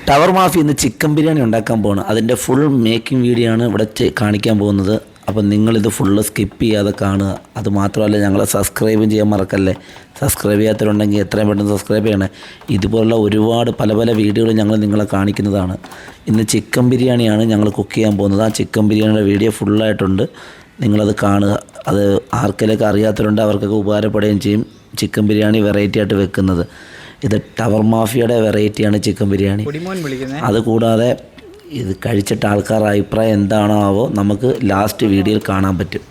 Tower മാഫി ഇന്ന് chicken biryani ഉണ്ടാക്കാൻ പോകണം. അതിൻ്റെ ഫുൾ മേക്കിംഗ് വീഡിയോ ആണ് ഇവിടെ കാണിക്കാൻ പോകുന്നത്. അപ്പം നിങ്ങളിത് ഫുള്ള് സ്കിപ്പ് ചെയ്യാതെ കാണുക. അതുമാത്രമല്ല ഞങ്ങളെ സബ്സ്ക്രൈബും ചെയ്യാൻ മറക്കല്ലേ. സബ്സ്ക്രൈബ് ചെയ്യാത്തവരുണ്ടെങ്കിൽ എത്രയും പെട്ടെന്ന് സബ്സ്ക്രൈബ് ചെയ്യണേ. ഇതുപോലുള്ള ഒരുപാട് പല പല വീഡിയോകൾ ഞങ്ങൾ നിങ്ങളെ കാണിക്കുന്നതാണ്. ഇന്ന് ചിക്കൻ ബിരിയാണിയാണ് ഞങ്ങൾ കുക്ക് ചെയ്യാൻ പോകുന്നത്. ആ ചിക്കൻ ബിരിയാണിയുടെ വീഡിയോ ഫുള്ളായിട്ടുണ്ട്, നിങ്ങളത് കാണുക. അത് ആർക്കെങ്കിലൊക്കെ അറിയാത്തവരുണ്ട് അവർക്കൊക്കെ ഉപകാരപ്പെടുകയും ചെയ്യും. ചിക്കൻ ബിരിയാണി വെറൈറ്റി ആയിട്ട് വെക്കുന്നത് ഇത് ടവർ മാഫിയയുടെ വെറൈറ്റിയാണ് ചിക്കൻ ബിരിയാണി. അതുകൂടാതെ ഇത് കഴിച്ചിട്ട് ആൾക്കാരുടെ അഭിപ്രായം എന്താണോ ആവോ നമുക്ക് ലാസ്റ്റ് വീഡിയോയിൽ കാണാൻ പറ്റും.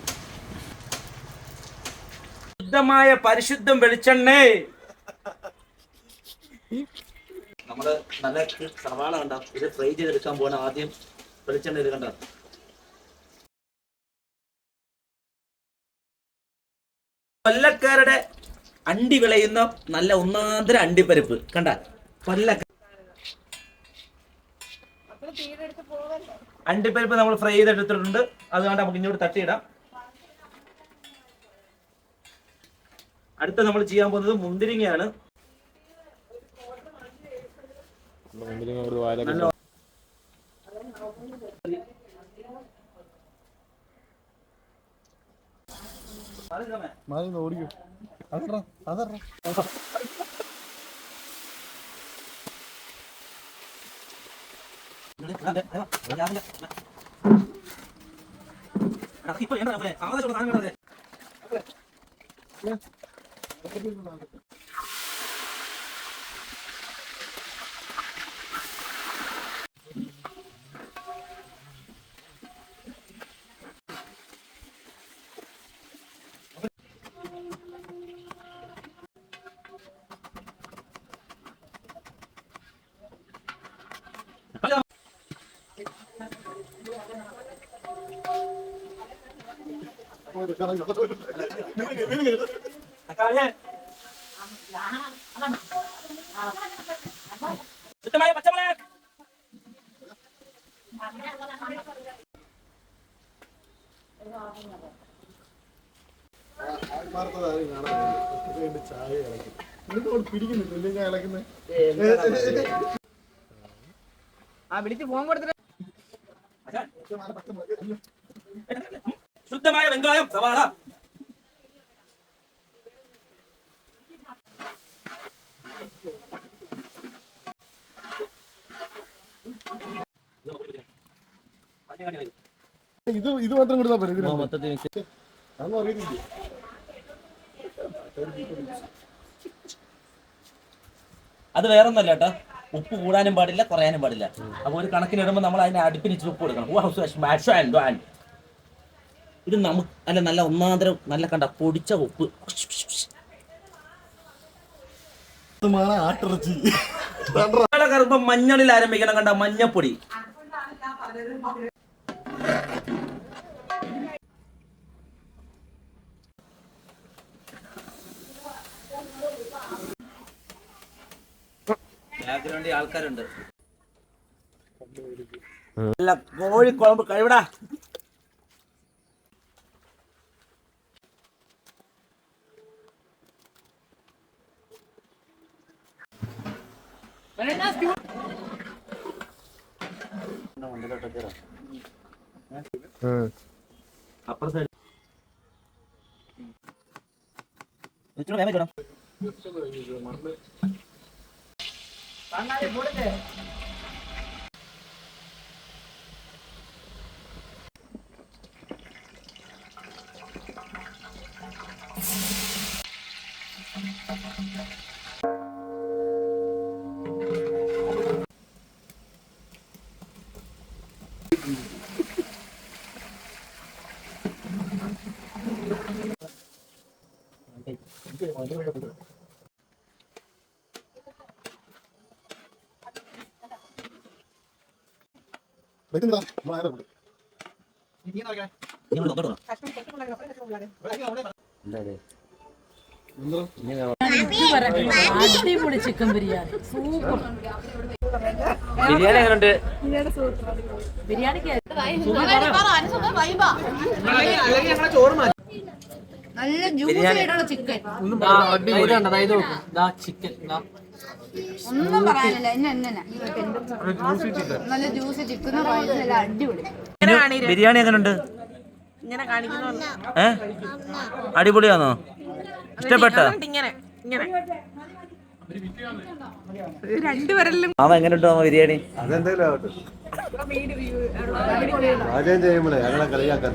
ശുദ്ധമായ പരിശുദ്ധം വെളിച്ചെണ്ണേ. നമ്മള് നല്ല സവാള കണ്ട ഇത് ഫ്രൈ ചെയ്തെടുക്കാൻ പോകണം. ആദ്യം വെളിച്ചെണ്ണ ഇത് കണ്ട കൊല്ലക്കാരുടെ അണ്ടി വിളയുന്ന നല്ല ഒന്നാന്തര അണ്ടിപ്പരിപ്പ് കണ്ട കൊല്ലക്ക അണ്ടിപ്പരിപ്പ് നമ്മൾ ഫ്രൈ ചെയ്തെടുത്തിട്ടുണ്ട്. അതുകൊണ്ട് നമുക്ക് ഇങ്ങോട്ട് തട്ടിയിടാം. അടുത്ത നമ്മൾ ചെയ്യാൻ പോകുന്നത് മുന്തിരിങ്ങയാണ്. ഇപ്പൊ ശുദ്ധമായ പച്ചമുളക് വിളിച്ച് ഫോൺ കൊടുത്തിട്ട് ശുദ്ധമായ വെങ്കായം സവാള ഇത് മാത്രം കൊടുത്താ അത് വേറൊന്നല്ല കേട്ടോ. ഉപ്പ് കൂടാനും പാടില്ല കുറയാനും പാടില്ല. അപ്പൊ ഒരു കണക്കിനിടുമ്പോൾ നമ്മൾ അതിന്റെ അടുപ്പിന് ഇച്ചിരി ഉപ്പ് കൊടുക്കണം. ഇത് നമുക്ക് അല്ല നല്ല ഒന്നാന്തരം നല്ല കണ്ട പൊടിച്ച ഉപ്പ്. കറുപ്പം മഞ്ഞളിൽ ആരംഭിക്കണം കണ്ട മഞ്ഞപ്പൊടി. ബാക്ക്ഗ്രൗണ്ടിൽ ആൾക്കാരുണ്ട്. നല്ല കോഴിക്കുഴമ്പ് കഴിവിടാ. അപ്പുറത്തെ അടിപൊളി ചിക്കൻ ബിരിയാണി സൂപ്പർ. ബിരിയാണി എങ്ങനെയുണ്ട്? ബിരിയാണിക്ക് നല്ല ജ്യൂസി ആയിട്ടുള്ള ചിക്കൻ. ഒന്നും പറയാനില്ല. നല്ല ജ്യൂസി ചിക്കൻ അടിപൊളി. ബിരിയാണി എങ്ങനെയുണ്ട്? അടിപൊളിയാണോ? ഇഷ്ടപ്പെട്ട? മാമ എങ്ങനെയുണ്ടോ ബിരിയാണി? അതെന്തെങ്കിലും ആവട്ടെ. പാചകം ചെയ്യുമ്പോഴേ ഞങ്ങളെ കളിയാക്കാൻ